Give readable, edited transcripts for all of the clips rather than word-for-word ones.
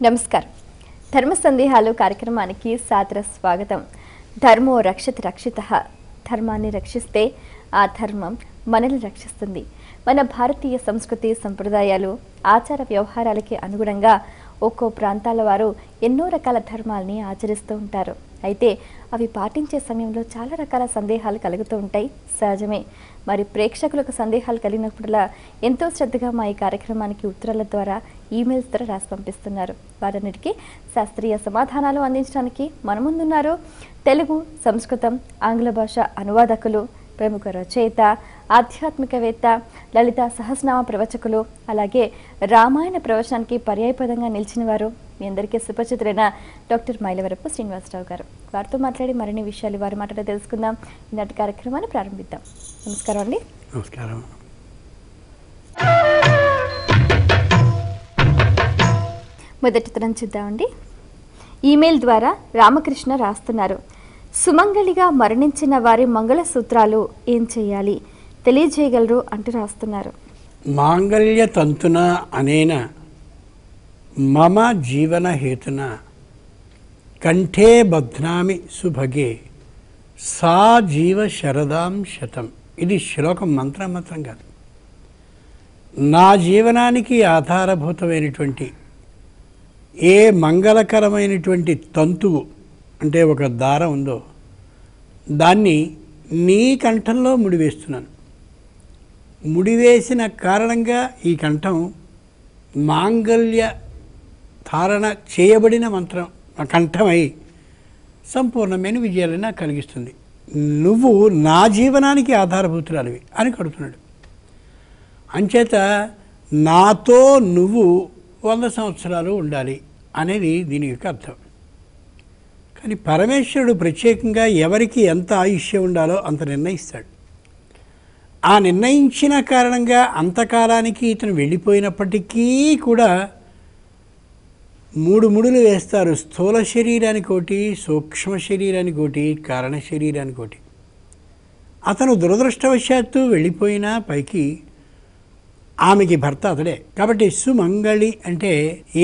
నమస్కారం. ధర్మ సందేహాలు కార్యక్రమానికి సాదర స్వాగతం. ధర్మో రక్షతి రక్షితః. ధర్మాన్ని రక్షిస్తే ఆ ధర్మం మనల్ని రక్షిస్తుంది. మన భారతీయ సంస్కృతి సంప్రదాయాలు ఆచార వ్యవహారాలకి అనుగుణంగా ఒక్కో ప్రాంతాల వారు ఎన్నో రకాల ధర్మాల్ని ఆచరిస్తూ ఉంటారు. అయితే అవి పాటించే సమయంలో చాలా రకాల సందేహాలు కలుగుతూ ఉంటాయి, సహజమే. మరి ప్రేక్షకులకు సందేహాలు కలిగినప్పుడల్లా ఎంతో శ్రద్ధగా మా ఈ కార్యక్రమానికి ఉత్తరాల ద్వారా, ఈమెయిల్స్ ద్వారా రాసి పంపిస్తున్నారు. వారన్నిటికీ శాస్త్రీయ సమాధానాలు అందించడానికి మన ముందున్నారు తెలుగు, సంస్కృతం, ఆంగ్ల భాష అనువాదకులు, ప్రముఖ రచయిత, ఆధ్యాత్మికవేత్త, లలిత సహస్రనామ ప్రవచకులు, అలాగే రామాయణ ప్రవచనానికి పర్యాయపదంగా నిలిచిన వారు, మీ అందరికీ సుపరిచితులైన డాక్టర్ మైలవరపు శ్రీనివాసరావు గారు. వారితో మాట్లాడి మరిన్ని విషయాలు వారి మాటలో తెలుసుకుందాం. ఈనాటి కార్యక్రమాన్ని ప్రారంభిద్దాం. నమస్కారం అండి. నమస్కారం. మొదటి తరం చూద్దామండి. ఈమెయిల్ ద్వారా రామకృష్ణ రాస్తున్నారు. సుమంగళిగా మరణించిన వారి మంగళసూత్రాలు ఏం చేయాలి తెలియజేయగలరు అంటూ రాస్తున్నారు. మాంగళ్య తంతున అనేన మమ జీవన హేతున కంఠే బధ్నామి సుభగే సా జీవ శరదాం శతం. ఇది శ్లోకం, మంత్రం కాదు. నా జీవనానికి ఆధారభూతమైనటువంటి ఏ మంగళకరమైనటువంటి తంతువు అంటే ఒక దారం ఉందో దాన్ని నీ కంఠంలో ముడివేస్తున్నాను. ముడివేసిన కారణంగా ఈ కంఠం మాంగళ్య ధారణ చేయబడిన మంత్రం కంఠమై సంపూర్ణమైన విజయాలను నాకు కలిగిస్తుంది. నువ్వు నా జీవనానికి ఆధారభూతురాలివి అని కడుతున్నాడు. అంచేత నాతో నువ్వు 100 సంవత్సరాలు ఉండాలి అనేది దీని యొక్క అర్థం. కానీ పరమేశ్వరుడు ప్రత్యేకంగా ఎవరికి ఎంత ఆయుష్యం ఉండాలో అంత నిర్ణయిస్తాడు. ఆ నిర్ణయించిన కారణంగా అంతకాలానికి ఇతను వెళ్ళిపోయినప్పటికీ కూడా 3 ముడులు వేస్తారు. స్థూల శరీరానికి ఒకటి, సూక్ష్మ శరీరానికి ఒకటి, కారణ శరీరానికి ఒకటి. అతను దురదృష్టవశాత్తు వెళ్ళిపోయినా పైకి ఆమెకి భర్త అతడే. కాబట్టి సుమంగళి అంటే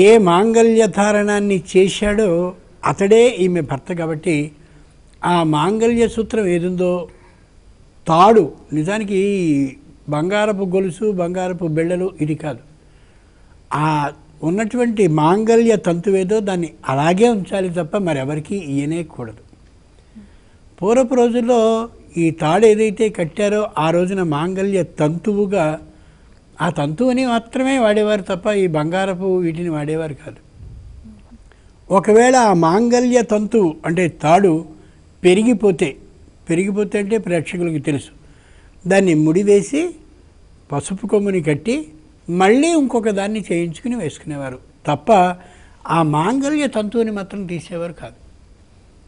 ఏ మాంగళ్య ధారణాన్ని చేశాడో అతడే ఈమె భర్త. కాబట్టి ఆ మాంగళ్య సూత్రం ఏదుందో తాడు, నిజానికి బంగారపు గొలుసు, బంగారపు బెళ్ళలు ఇది కాదు. ఆ ఉన్నటువంటి మాంగళ్య తంతువేదో దాన్ని అలాగే ఉంచాలి తప్ప మరెవరికి ఇయ్యనేకూడదు. పూర్వపు రోజుల్లో ఈ తాడు ఏదైతే కట్టారో ఆ రోజున మాంగళ్య తంతువుగా ఆ తంతువుని మాత్రమే వాడేవారు తప్ప ఈ బంగారపు వీటిని వాడేవారు కాదు. ఒకవేళ ఆ మాంగళ్య తంతువు అంటే తాడు పెరిగిపోతే అంటే ప్రేక్షకులకి తెలుసు, దాన్ని ముడివేసి పసుపు కొమ్ముని కట్టి మళ్ళీ ఇంకొక దాన్ని చేయించుకుని వేసుకునేవారు తప్ప ఆ మాంగళ్య తంతువుని మాత్రం తీసేవారు కాదు.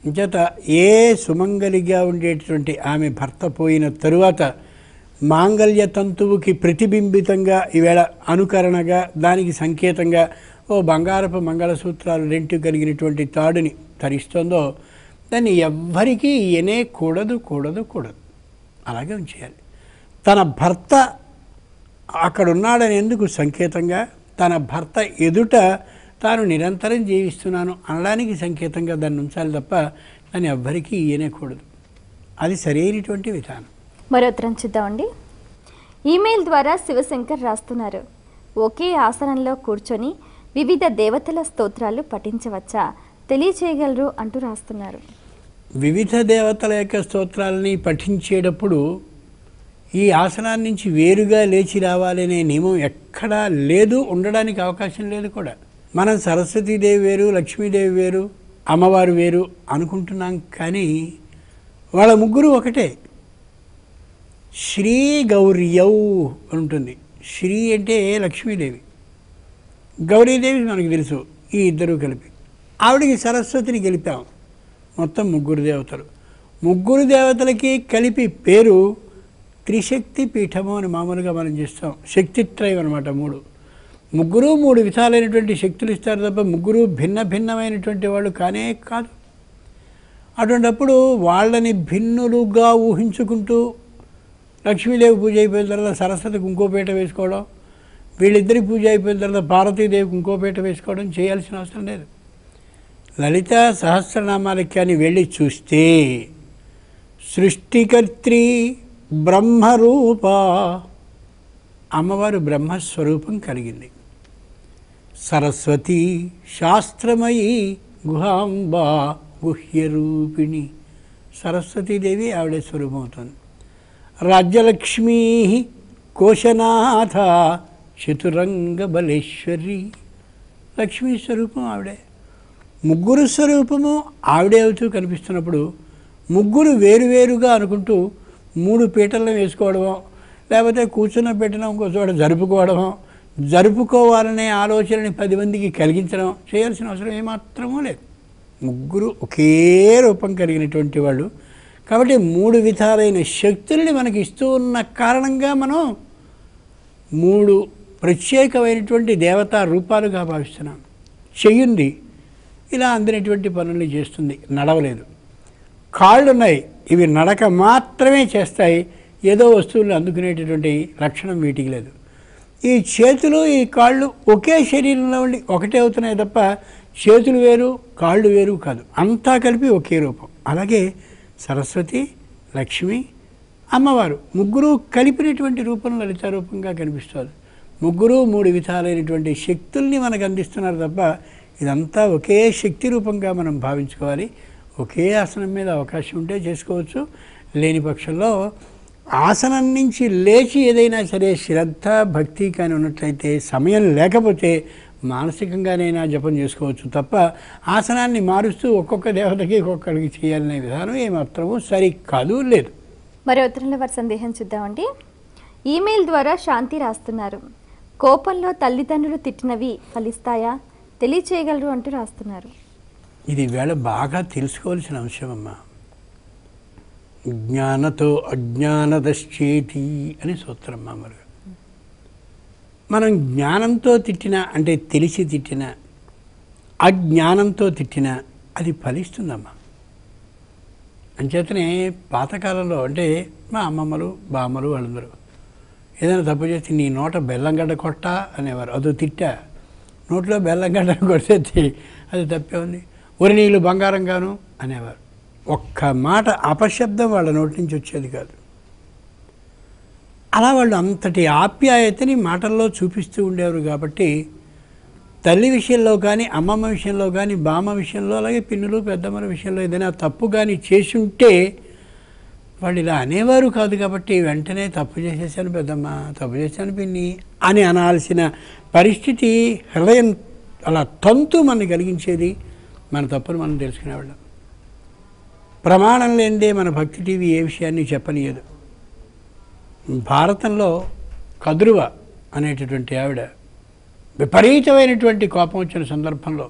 అంచేత ఏ సుమంగలిగా ఉండేటువంటి ఆమె భర్త పోయిన తరువాత మాంగళ్య తంతువుకి ప్రతిబింబితంగా ఈవేళ అనుకరణగా దానికి సంకేతంగా ఓ బంగారపు మంగళసూత్రాలు 2 కలిగినటువంటి తాడుని ధరిస్తుందో దాన్ని ఎవ్వరికీ కూడదు. అలాగే ఉంచేయాలి. తన భర్త అక్కడున్నాడనేందుకు సంకేతంగా, తన భర్త ఎదుట తాను నిరంతరం జీవిస్తున్నాను అనడానికి సంకేతంగా దాన్ని ఉంచాలి తప్ప దాన్ని ఎవ్వరికీ కూడదు. అది సరైనటువంటి విధానం. మరో ఉత్తరం చూద్దామండి. ఈమెయిల్ ద్వారా శివశంకర్ రాస్తున్నారు. ఒకే ఆసనంలో కూర్చొని వివిధ దేవతల స్తోత్రాలు పఠించవచ్చా తెలియచేయగలరు అంటూ రాస్తున్నారు. వివిధ దేవతల యొక్క స్తోత్రాలని పఠించేటప్పుడు ఈ ఆసనాన్ని నుంచి వేరుగా లేచి రావాలనే నియమం ఎక్కడా లేదు, ఉండడానికి అవకాశం లేదు కూడా. మనం సరస్వతీదేవి వేరు, లక్ష్మీదేవి వేరు, అమ్మవారు వేరు అనుకుంటున్నాం. కానీ వాళ్ళ ముగ్గురు ఒకటే. శ్రీ గౌర్యౌ ఉంటుంది. శ్రీ అంటే లక్ష్మీదేవి, గౌరీదేవి మనకు తెలుసు, ఈ ఇద్దరు కలిపి. ఆవిడికి సరస్వతిని గెలిపాం. మొత్తం ముగ్గురు దేవతలు. ముగ్గురు దేవతలకి కలిపి పేరు త్రిశక్తి పీఠము అని మామూలుగా మనం చేస్తాం. శక్తిత్రయం అనమాట. ముగ్గురు 3 విధాలైనటువంటి శక్తులు ఇస్తారు తప్ప ముగ్గురు భిన్నమైనటువంటి వాళ్ళు కానే కాదు. అటువంటిప్పుడు వాళ్ళని భిన్నులుగా ఊహించుకుంటూ లక్ష్మీదేవి పూజ అయిపోయిన తర్వాత సరస్వతికి ఇంకో పీట వేసుకోవడం, వీళ్ళిద్దరి పూజ అయిపోయిన తర్వాత పార్వతీదేవికి ఇంకో పీట వేసుకోవడం చేయాల్సిన అవసరం లేదు. లలితా సహస్రనామాలకి అని వెళ్ళి చూస్తే సృష్టికర్త్రి బ్రహ్మరూప, అమ్మవారు బ్రహ్మస్వరూపం కలిగింది. సరస్వతి శాస్త్రమయీ గుహాంబ గుహ్యరూపిణి, సరస్వతీదేవి ఆవిడే స్వరూపం అవుతుంది. రాజ్యలక్ష్మీ కోశనాథ చతురంగ బలేశ్వరి, లక్ష్మీ స్వరూపం ఆవిడే. ముగ్గురు స్వరూపము ఆవిడే అవుతూ కనిపిస్తున్నప్పుడు ముగ్గురు వేరువేరుగా అనుకుంటూ 3 పీటలను వేసుకోవడమో, లేకపోతే కూర్చున్న పీటను ఇంకో చోట జరుపుకోవాలనే ఆలోచనని 10 మందికి కలిగించడం చేయాల్సిన అవసరం ఏమాత్రమూ లేదు. ముగ్గురు ఒకే రూపం కలిగినటువంటి వాళ్ళు కాబట్టి 3 విధాలైన శక్తుల్ని మనకి ఇస్తూ ఉన్న కారణంగా మనం 3 ప్రత్యేకమైనటువంటి దేవతా రూపాలుగా భావిస్తున్నాం. చెయ్యుంది, ఇలా అందినటువంటి పనుల్ని చేస్తుంది, నడవలేదు. కాళ్ళున్నాయి, ఇవి నడక మాత్రమే చేస్తాయి, ఏదో వస్తువులు అందుకునేటటువంటి లక్షణం వీటికి లేదు. ఈ చేతులు ఈ కాళ్ళు ఒకే శరీరంలో ఉండి ఒకటే అవుతున్నాయి తప్ప చేతులు వేరు కాళ్ళు వేరు కాదు, అంతా కలిపి ఒకే రూపం. అలాగే సరస్వతి, లక్ష్మి, అమ్మవారు ముగ్గురు కలిపినటువంటి రూపం లలిత రూపంగా కనిపిస్తుంది. ముగ్గురు 3 విధాలైనటువంటి శక్తుల్ని మనకు అందిస్తున్నారు తప్ప ఇదంతా ఒకే శక్తి రూపంగా మనం భావించుకోవాలి. ఒకే ఆసనం మీద అవకాశం ఉంటే చేసుకోవచ్చు, లేని పక్షంలో ఆసనం నుంచి లేచి ఏదైనా సరే శ్రద్ధ భక్తి కానీ ఉన్నట్లయితే సమయం లేకపోతే మానసికంగానైనా జపం చేసుకోవచ్చు తప్ప ఆసనాన్ని మారుస్తూ ఒక్కొక్క దేవతకి ఒక్కొక్కరికి చేయాలనే విధానం ఏమాత్రమూ సరికాదు, లేదు. మరి ఉత్తరంలో వారి సందేహం చూద్దామండి. ఈమెయిల్ ద్వారా శాంతి రాస్తున్నారు. కోపంలో తల్లిదండ్రులు తిట్టినవి ఫలిస్తాయా, తెలియచేయగలరు అంటూ రాస్తున్నారు. ఇది వేళ బాగా తెలుసుకోవాల్సిన అంశం అమ్మా. జ్ఞానతో అజ్ఞానదశ్చేతి అని సూత్రం మామూలుగా. మనం జ్ఞానంతో తిట్టినా అంటే తెలిసి తిట్టినా అజ్ఞానంతో తిట్టినా అది ఫలిస్తుందమ్మా. అంచేతనే పాతకాలంలో అంటే మా అమ్మమ్మలు బామ్మలు వాళ్ళందరూ ఏదైనా తప్పు చేసి నీ నోట బెల్లంగడ్డ కొట్టా అనేవారు. అదో తిట్టా, నోట్లో బెల్లంగడ్డ కొడితే అది తప్పే ఉంది. ఒరి నీళ్ళు బంగారంగాను అనేవారు. ఒక్క మాట అపశబ్దం వాళ్ళ నోటి నుంచి వచ్చేది కాదు. అలా వాళ్ళు అంతటి ఆప్యాయతని మాటల్లో చూపిస్తూ ఉండేవారు. కాబట్టి తల్లి విషయంలో కానీ అమ్మమ్మ విషయంలో కానీ బామ్మ విషయంలో అలాగే పిన్నులు పెద్దమ్మల విషయంలో ఏదైనా తప్పు కానీ చేసి ఉంటే వాళ్ళు ఇలా అనేవారు కాదు. కాబట్టి వెంటనే తప్పు చేసేసాను పెద్దమ్మ, తప్పు చేశాను పిన్ని అని అనాల్సిన పరిస్థితి హృదయం అలా తంతు మనని కలిగించేది. మన తప్పును మనం తెలుసుకునేవాళ్ళం. ప్రమాణం లేనిదే మన భక్తి టీవీ ఏ విషయాన్ని చెప్పనీయదు. భారతంలో కద్రువ అనేటటువంటి ఆవిడ విపరీతమైనటువంటి కోపం వచ్చిన సందర్భంలో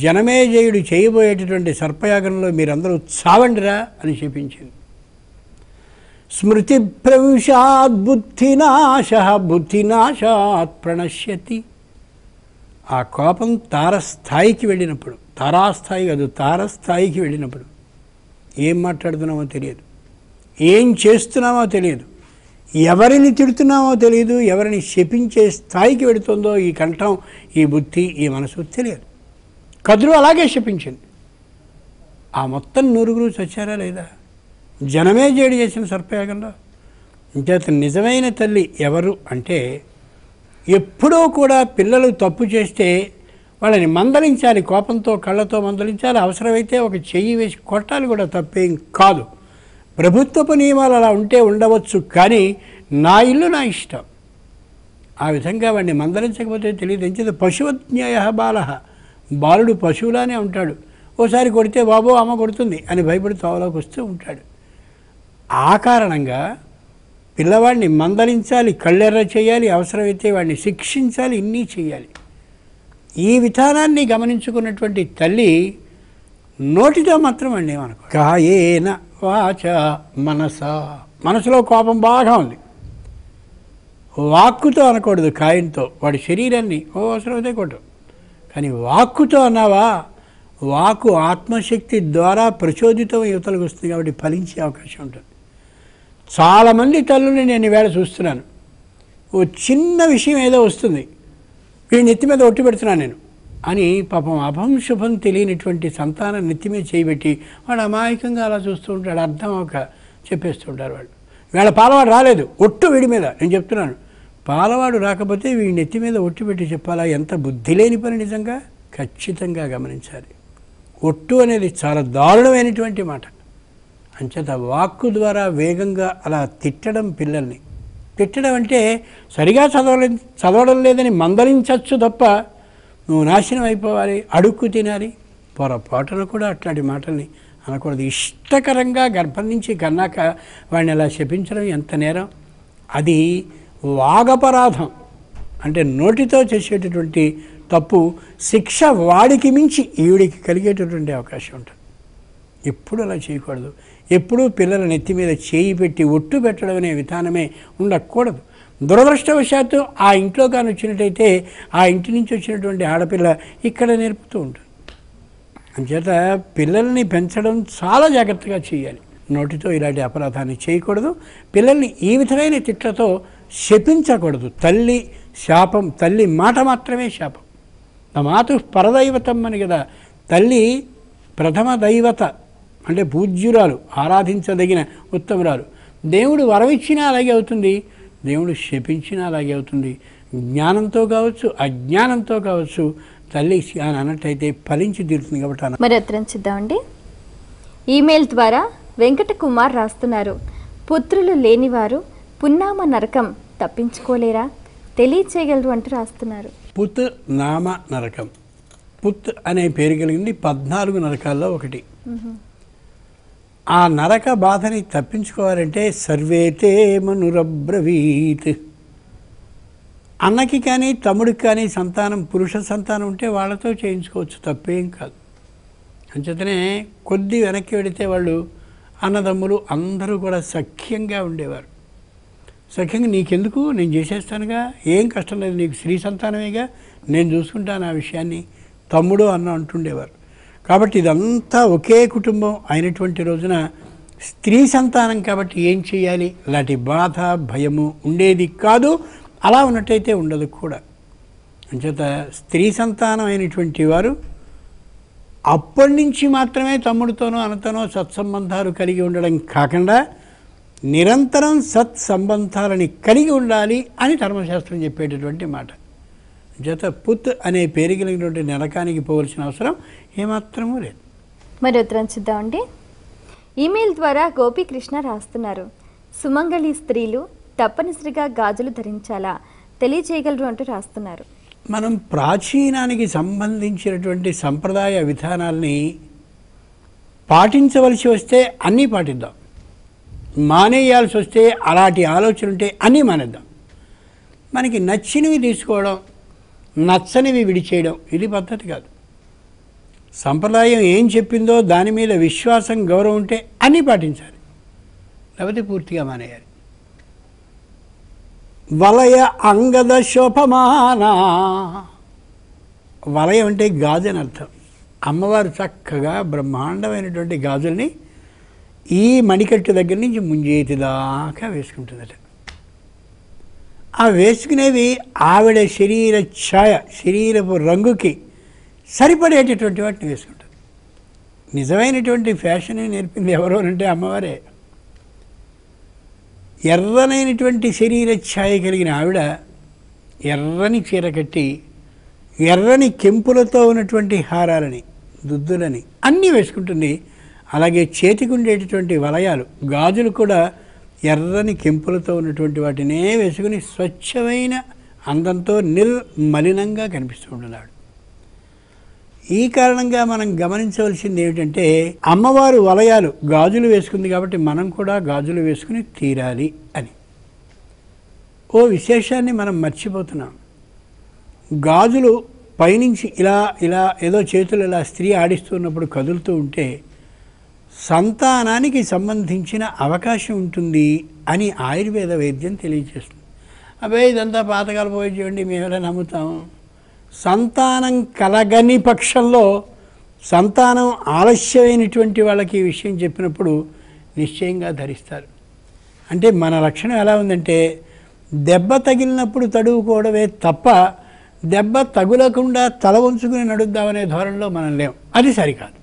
జనమేజయుడు చేయబోయేటటువంటి సర్పయాగంలో మీరందరూ చావండిరా అని చెప్పించింది. స్మృతి ప్రవిశాత్ బుద్ధినాశాత్ ప్రణశ్యతి. ఆ కోపం తారస్థాయికి వెళ్ళినప్పుడు, తారాస్థాయి కాదు తారస్థాయికి వెళ్ళినప్పుడు ఏం మాట్లాడుతున్నామో తెలియదు, ఏం చేస్తున్నామో తెలియదు, ఎవరిని తిడుతున్నామో తెలియదు, ఎవరిని శపించే స్థాయికి వెడుతుందో ఈ కంఠం, ఈ బుద్ధి, ఈ మనసు తెలియదు. కద్రు అలాగే శపించింది. ఆ మొత్తం 9 చచ్చారా లేదా? జనమేజయుడు చేసిన సర్పయాగంలో. ఇంచేత నిజమైన తల్లి ఎవరు అంటే ఎప్పుడూ కూడా పిల్లలు తప్పు చేస్తే వాళ్ళని మందలించాలి, కోపంతో కళ్ళతో మందలించాలి, అవసరమైతే ఒక చెయ్యి వేసి కొట్టాలి కూడా, తప్పేం కాదు. ప్రభుత్వపు నియమాలు అలా ఉంటే ఉండవచ్చు, కానీ నా ఇల్లు నా ఇష్టం. ఆ విధంగా వాడిని మందలించకపోతే తెలియదు. ఎంచేత పశువజ్ఞేయ బాలః, బాలుడు పశువులానే ఉంటాడు. ఓసారి కొడితే బాబో అమ్మ కొడుతుంది అని భయపడి తోవలోకి వస్తూ ఉంటాడు. ఆ కారణంగా పిల్లవాడిని మందలించాలి, కళ్ళెర్ర చేయాలి, అవసరమైతే వాడిని శిక్షించాలి, ఇన్ని చేయాలి. ఈ విధానాన్ని గమనించుకున్నటువంటి తల్లి నోటితో మాత్రం అండి ఏమనుకో, కాయేన వాచ మనస, మనసులో కోపం బాగా ఉంది, వాక్కుతో అనకూడదు, కాయంతో. వాడి శరీరాన్ని అవసరమైతే కొట్టు, కానీ వాక్కుతో అన్నావా, వాక్కు ఆత్మశక్తి ద్వారా ప్రచోదితం యువతలకు వస్తుంది కాబట్టి ఫలించే అవకాశం ఉంటుంది. చాలామంది తల్లుని నేను ఈవేళ చూస్తున్నాను, ఓ చిన్న విషయం ఏదో వస్తుంది, వీడి నెత్తి మీద ఒట్టు పెడుతున్నాను నేను అని పాపం అభం శుభం తెలియనటువంటి సంతానం నెత్తి మీద చేయబెట్టి వాడు అమాయకంగా అలా చూస్తూ ఉంటాడు, అర్థం ఒక చెప్పేస్తుంటారు వాళ్ళు. వీళ్ళ పాలవాడు రాలేదు, ఒట్టు వీడి మీద, నేను చెప్తున్నాను. పాలవాడు రాకపోతే వీడి నెత్తి మీద ఒట్టు పెట్టి చెప్పాలా? ఎంత బుద్ధి లేని పని నిజంగా. ఖచ్చితంగా గమనించాలి. ఒట్టు అనేది చాలా దారుణమైనటువంటి మాట. అంచేత వాక్కు ద్వారా వేగంగా అలా తిట్టడం, పిల్లల్ని తిట్టడం అంటే సరిగా చదవడం లేదని మందలించవచ్చు తప్ప నువ్వు నాశనం అయిపోవాలి, అడుక్కు తినాలి, పొరపాటున కూడా అట్లాంటి మాటల్ని అనకూడదు. ఇష్టకరంగా గర్భం నుంచి కన్నాక వాడిని అలా శపించడం ఎంత నేరం. అది వాగపరాధం, అంటే నోటితో చేసేటటువంటి తప్పు. శిక్ష వాడికి మించి ఈవిడికి కలిగేటటువంటి అవకాశం ఉంటుంది. ఎప్పుడు అలా చేయకూడదు. ఎప్పుడూ పిల్లల నెత్తి మీద చేయి పెట్టి ఒట్టు పెట్టడం అనే విధానమే ఉండకూడదు. దురదృష్టవశాత్తు ఆ ఇంట్లో కానీ వచ్చినట్టయితే ఆ ఇంటి నుంచి వచ్చినటువంటి ఆడపిల్ల ఇక్కడ నేర్పుతూ ఉంటుంది. అంచేత పిల్లల్ని పెంచడం చాలా జాగ్రత్తగా చేయాలి. నోటితో ఇలాంటి అపరాధాన్ని చేయకూడదు. పిల్లల్ని ఈ విధమైన తిట్లతో శపించకూడదు. తల్లి శాపం, తల్లి మాట మాత్రమే శాపం. మాతు పరదైవతం అని కదా. తల్లి ప్రథమ దైవత, అంటే పూజ్యురాలు, ఆరాధించదగిన ఉత్తమురాలు. దేవుడు వరమిచ్చినా అలాగే అవుతుంది, దేవుడు శపించినా అలాగే అవుతుంది. జ్ఞానంతో కావచ్చు, అజ్ఞానంతో కావచ్చు, తల్లి అని అన్నట్టయితే ఫలించి తీరుతుంది. కాబట్టి మరి ఉత్తరం చూద్దామండి. ఈమెయిల్ ద్వారా వెంకట కుమార్ రాస్తున్నారు. పుత్రులు లేనివారు పున్నామ నరకం తప్పించుకోలేరా, తెలియచేయగలరు అంటూ రాస్తున్నారు. పుత్ నామ నరకం. పుత్ అనే పేరు కలిగింది 14 నరకాల్లో ఒకటి. ఆ నరక బాధని తప్పించుకోవాలంటే సర్వేతే మనురబ్రవీత్. అన్నకి కానీ తమ్ముడికి కానీ సంతానం, పురుష సంతానం ఉంటే వాళ్ళతో చేయించుకోవచ్చు, తప్పేం కాదు. అంచేతనే కొద్ది వెనక్కి వెడితే వాళ్ళు అన్నదమ్ములు అందరూ కూడా సఖ్యంగా ఉండేవారు. సఖ్యంగా నీకెందుకు, నేను చేసేస్తానుగా, ఏం కష్టం లేదు, నీకు స్త్రీ సంతానమేగా, నేను చూసుకుంటాను ఆ విషయాన్ని, తమ్ముడు అన్న అంటుండేవారు. కాబట్టి ఇదంతా ఒకే కుటుంబం అయినటువంటి రోజున స్త్రీ సంతానం కాబట్టి ఏం చేయాలి, అలాంటి బాధ భయము ఉండేది కాదు. అలా ఉన్నట్టయితే ఉండదు కూడా. అంచేత స్త్రీ సంతానం అయినటువంటి వారు అప్పటి నుంచి మాత్రమే తమ్ముడితోనో అన్నతోనో సత్సంబంధాలు కలిగి ఉండడం కాకుండా నిరంతరం సత్సంబంధాలని కలిగి ఉండాలి అని ధర్మశాస్త్రం చెప్పేటటువంటి మాట. జత పుత్ అనే పేరు కలిగినటువంటి నరకానికి పోవలసిన అవసరం ఏమాత్రమూ లేదు. మరి ఉత్తరం చూద్దామండి. ఈమెయిల్ ద్వారా గోపీకృష్ణ రాస్తున్నారు. సుమంగళి స్త్రీలు తప్పనిసరిగా గాజులు ధరించాలా, తెలియచేయగలరు అంటూ రాస్తున్నారు. మనం ప్రాచీనానికి సంబంధించినటువంటి సంప్రదాయ విధానాల్ని పాటించవలసి వస్తే అన్నీ పాటిద్దాం, మానేయాల్సి వస్తే అలాంటి ఆలోచన ఉంటే అన్నీ మానేద్దాం. మనకి నచ్చినవి తీసుకోవడం, నచ్చనివి విడిచేయడం ఇది పద్ధతి కాదు. సంప్రదాయం ఏం చెప్పిందో దాని మీద విశ్వాసం, గౌరవం ఉంటే అన్నీ పాటించాలి, లేకపోతే పూర్తిగా మానేయాలి. వలయ అంగద శోభమాన. వలయం అంటే గాజు అని అర్థం. అమ్మవారు చక్కగా బ్రహ్మాండమైనటువంటి గాజుల్ని ఈ మణికట్టు దగ్గర నుంచి ముంజేతి దాకా వేసుకుంటుందట. ఆ వేసుకునేవి ఆవిడ శరీర ఛాయ, శరీరపు రంగుకి సరిపడేటటువంటి వాటిని వేసుకుంటుంది. నిజమైనటువంటి ఫ్యాషన్ నేర్పింది ఎవరో అంటే అమ్మవారే. ఎర్రనైనటువంటి శరీర ఛాయ కలిగిన ఆవిడ ఎర్రని చీర కట్టి ఎర్రని కెంపులతో ఉన్నటువంటి హారాలని, దుద్దులని అన్నీ వేసుకుంటుంది. అలాగే చేతికి ఉండేటటువంటి వలయాలు, గాజులు కూడా ఎర్రని కెంపులతో ఉన్నటువంటి వాటినే వేసుకుని స్వచ్ఛమైన అందంతో నిర్మలినంగా కనిపిస్తూ ఉంటున్నాడు. ఈ కారణంగా మనం గమనించవలసింది ఏమిటంటే అమ్మవారు వలయాలు, గాజులు వేసుకుంది కాబట్టి మనం కూడా గాజులు వేసుకుని తీరాలి అని. ఓ విశేషాన్ని మనం మర్చిపోతున్నాం. గాజులు పైనుంచి ఇలా ఇలా ఏదో చేతులు ఇలా స్త్రీ ఆడిస్తున్నప్పుడు కదులుతూ ఉంటే సంతానానికి సంబంధించిన అవకాశం ఉంటుంది అని ఆయుర్వేద వైద్యం తెలియజేస్తుంది. అబ్బాయి ఇదంతా పాతకాల వైద్యం, మేము ఎలా నమ్ముతాం? సంతానం కలగని పక్షంలో, సంతానం ఆలస్యమైనటువంటి వాళ్ళకి ఈ విషయం చెప్పినప్పుడు నిశ్చయంగా ధరిస్తారు. అంటే మన లక్షణం ఎలా ఉందంటే దెబ్బ తగిలినప్పుడు తడువుకోవడమే తప్ప దెబ్బ తగులకుండా తల ఉంచుకుని నడుద్దామనే ధోరణిలో మనం లేం. అది సరికాదు.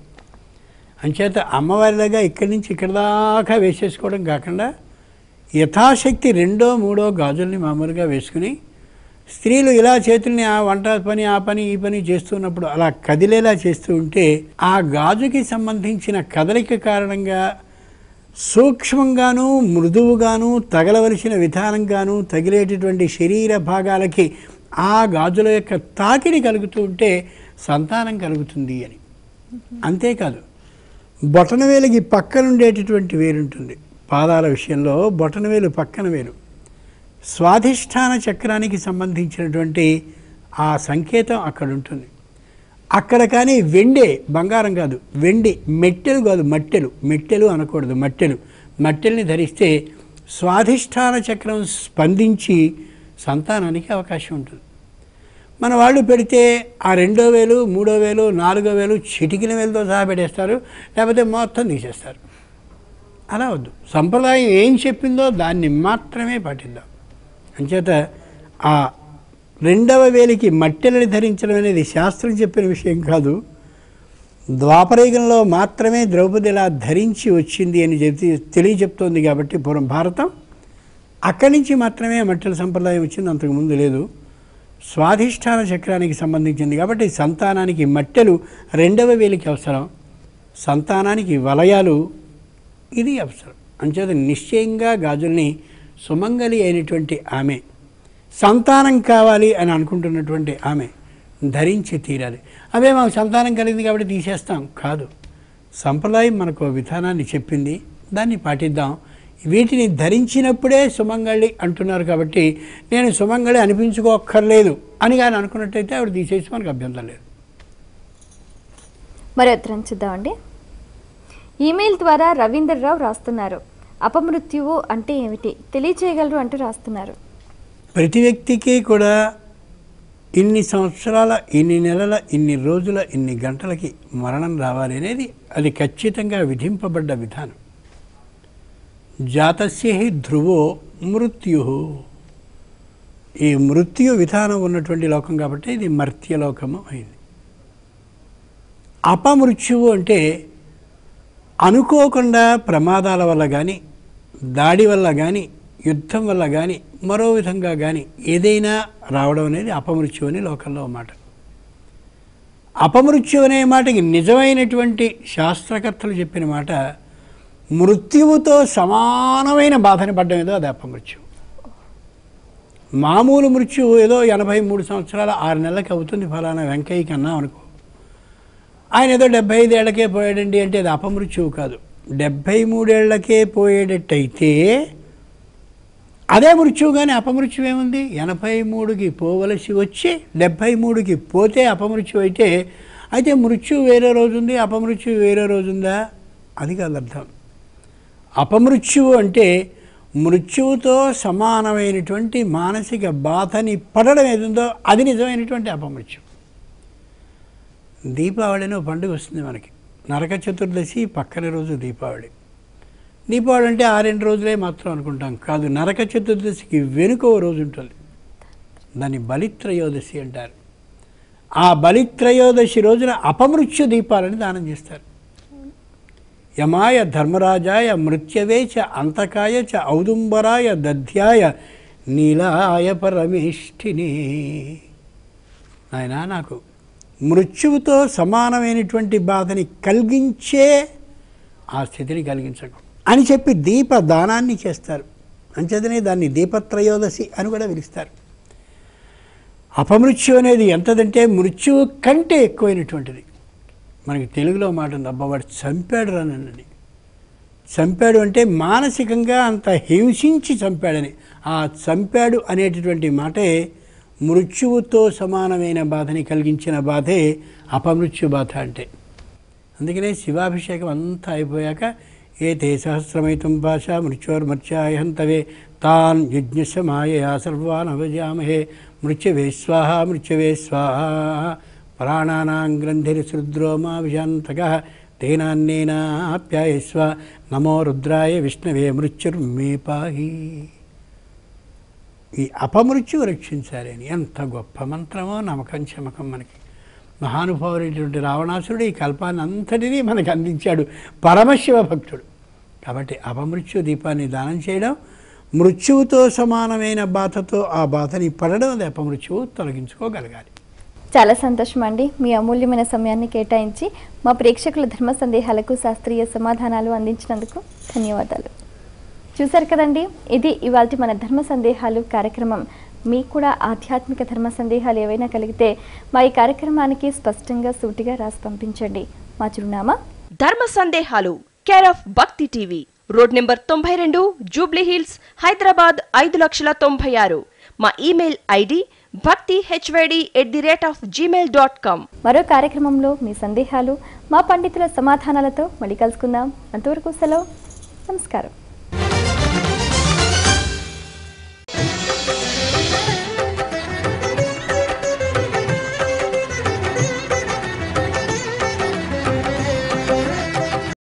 అంచేత అమ్మవారిలాగా ఇక్కడి నుంచి ఇక్కడ దాకా వేసేసుకోవడం కాకుండా యథాశక్తి 2, 3 గాజుల్ని మామూలుగా వేసుకుని స్త్రీలు ఇలా చేతుల్ని ఆ వంట పని ఆ పని ఈ పని చేస్తున్నప్పుడు అలా కదిలేలా చేస్తూ ఉంటే ఆ గాజుకి సంబంధించిన కదలిక కారణంగా సూక్ష్మంగాను మృదువుగాను తగలవలసిన విధానంగాను తగిలేటటువంటి శరీర భాగాలకి ఆ గాజుల యొక్క తాకిడి కలుగుతూ ఉంటే సంతానం కలుగుతుంది అని. అంతేకాదు, బొటనవేలుకి పక్కన ఉండేటటువంటి వేలుంటుంది. పాదాల విషయంలో బొటనవేలు పక్కన వేలు స్వాధిష్టాన చక్రానికి సంబంధించినటువంటి ఆ సంకేతం అక్కడ ఉంటుంది. అక్కడ కానీ వెండే, బంగారం కాదు, వెండి, మెట్టెలు కాదు, మెట్టెలు అనకూడదు, మట్టెల్ని ధరిస్తే స్వాధిష్టాన చక్రం స్పందించి సంతానానికి అవకాశం ఉంటుంది. మన వాళ్ళు పెడితే ఆ 2వ వేలు 3వ వేలు 4వ వేలు చిటికిన వేలుతో సహా పెట్టేస్తారు, లేకపోతే మొత్తం తీసేస్తారు. అలా వద్దు. సంప్రదాయం ఏం చెప్పిందో దాన్ని మాత్రమే పాటిద్దాం. అంచేత ఆ 2వ వేలికి మట్టెలని ధరించడం అనేది శాస్త్రం చెప్పిన విషయం కాదు. ద్వాపరయుగంలో మాత్రమే ద్రౌపది ఇలా ధరించి వచ్చింది అని తెలియచెప్తోంది. కాబట్టి పూర్వం భారతం అక్కడి నుంచి మాత్రమే మట్టెల సంప్రదాయం వచ్చింది, అంతకుముందు లేదు. స్వాధిష్టాన చక్రానికి సంబంధించింది కాబట్టి సంతానానికి మట్టెలు 2వ వేలికి అవసరం, సంతానానికి వలయాలు ఇది అవసరం. అంచేత నిశ్చయంగా గాజుల్ని సుమంగలి అయినటువంటి ఆమె, సంతానం కావాలి అని అనుకుంటున్నటువంటి ఆమె ధరించి తీరాలి. అవే మాకు సంతానం కలిగింది కాబట్టి తీసేస్తాం కాదు. సంప్రదాయం మనకు విధానాన్ని చెప్పింది, దాన్ని పాటిద్దాం. వీటిని ధరించినప్పుడే సుమంగళి అంటున్నారు కాబట్టి నేను సుమంగళి అనిపించుకోక్కర్లేదు అని కానీ అనుకున్నట్టయితే ఆవిడ తీసేసి మనకు అభ్యంతరం లేదు. మరి ఉత్తరం చూద్దామండి. ఈమెయిల్ ద్వారా రవీంద్రరావు రాస్తున్నారు, అపమృత్యువు అంటే ఏమిటి తెలియచేయగలరు అంటూ రాస్తున్నారు. ప్రతి వ్యక్తికి కూడా ఇన్ని సంవత్సరాల, ఇన్ని నెలల, ఇన్ని రోజుల, ఇన్ని గంటలకి మరణం రావాలి అనేది అది ఖచ్చితంగా విధింపబడ్డ విధానం. జాతస్య హి ధ్రువో మృత్యు. ఈ మృత్యు విధానం ఉన్నటువంటి లోకం కాబట్టి ఇది మర్త్యలోకము అయింది. అపమృత్యువు అంటే అనుకోకుండా ప్రమాదాల వల్ల కానీ, దాడి వల్ల కానీ, యుద్ధం వల్ల కానీ, మరో విధంగా కానీ ఏదైనా రావడం అనేది అపమృత్యు అని లోకంలో మాట. అపమృత్యు అనే మాటకి నిజమైనటువంటి శాస్త్రకర్తలు చెప్పిన మాట, మృత్యువుతో సమానమైన బాధని పడ్డం ఏదో అది అపమృత్యువు. మామూలు మృత్యువు ఏదో 83 సంవత్సరాల 6 నెలలకి అవుతుంది ఫలానా వెంకయ్యకి అన్నా అనుకో, ఆయన ఏదో 75 ఏళ్లకే పోయాడండి అంటే అది అపమృత్యువు కాదు. 73 ఏళ్లకే పోయేటట్టయితే అదే మృత్యువు. కానీ అపమృత్యువు ఏముంది? 83కి పోవలసి వచ్చి 73కి పోతే అపమృత్యువు అయితే మృత్యువు వేరే రోజుంది, అపమృత్యువు వేరే రోజుందా? అది కాదు అర్థం. అపమృత్యువు అంటే మృత్యువుతో సమానమైనటువంటి మానసిక బాధని పడడం ఏదుందో అది నిజమైనటువంటి అపమృత్యువు. దీపావళిని ఒక పండుగ వస్తుంది మనకి, నరక చతుర్దశి పక్కన రోజు దీపావళి. దీపావళి అంటే 2 రోజులే మాత్రం అనుకుంటాం, కాదు. నరక చతుర్దశికి వెనుక ఓ రోజు ఉంటుంది, దాన్ని బలిత్రయోదశి అంటారు. ఆ బలిత్రయోదశి రోజున అపమృత్యు దీపాలని దానం చేస్తారు. యమాయ ధర్మరాజాయ మృత్యవే చ అంతకాయ చ ఔదుంబరాయ దధ్యాయ నీలాయ పరమేష్ఠిని. ఆయన నాకు మృత్యువుతో సమానమైనటువంటి బాధని కలిగించే ఆ స్థితిని కలిగించకు అని చెప్పి దీపదానాన్ని చేస్తారు. అంచేతనే దాన్ని దీపత్రయోదశి అని కూడా పిలుస్తారు. అపమృత్యు అనేది ఎంతదంటే మృత్యువు కంటే ఎక్కువైనటువంటిది. మనకి తెలుగులో మాట ఉంది, అబ్బవాడు చంపాడు రానని. చంపాడు అంటే మానసికంగా అంత హింసించి చంపాడని. ఆ చంపాడు అనేటటువంటి మాటే మృత్యువుతో సమానమైన బాధని కలిగించిన బాధే అపమృత్యు బాధ అంటే. అందుకనే శివాభిషేకం అంతా అయిపోయాక ఏతే సహస్రమైతం భాష మృత్యోర్మర్త్యాయహంతవే తాన్ యజ్ఞశ మాయయా సర్వాన్ అవజామహే మృత్యవే స్వాహ మృత్యవే స్వాహ ప్రాణానాం గ్రంథిరిసృద్రోమా విజాంతకః తేనాన్నేనాప్యాయస్వ నమో రుద్రాయ విష్ణవే మృత్యుర్మే పాహి. ఈ అపమృత్యువు రక్షించాలి అని. ఎంత గొప్ప మంత్రమో, నమ్మకం చమకం మనకి. మహానుభావుడైనటువంటి రావణాసురుడు ఈ కల్పాన్ని అంతటినీ మనకు అందించాడు, పరమశివ భక్తుడు. కాబట్టి అపమృత్యు దీపాన్ని దానం చేయడం, మృత్యువుతో సమానమైన బాధతో ఆ బాధని పడడం, అది అపమృత్యువు తొలగించుకోగలగాలి. చాలా సంతోషం అండి. మీ అమూల్యమైన సమయాన్ని కేటాయించి మా ప్రేక్షకుల ధర్మ సందేహాలకు శాస్త్రీయ సమాధానాలు అందించినందుకు ధన్యవాదాలు. చూశారు కదండి, ఇది ఇవాల్టి మన ధర్మ సందేహాలు కార్యక్రమం. మీకు కూడా ఆధ్యాత్మిక ధర్మ సందేహాలు ఏవైనా కలిగితే మా ఈ కార్యక్రమానికి స్పష్టంగా సూటిగా రాసి పంపించండి. మా చిరునామా ధర్మ సందేహాలు, కేర్ ఆఫ్ భక్తి TV, road number 92, Jubilee hills, Hyderabad 5,96,000. మా ఇమెయిల్ ఐడి bhakti@gmail.com. మరో కార్యక్రమంలో మీ సందేహాలు మా పండితుల సమాధానాలతో మళ్ళీ కలుసుకుందాం. అంతవరకు సెలవు. నమస్కారం.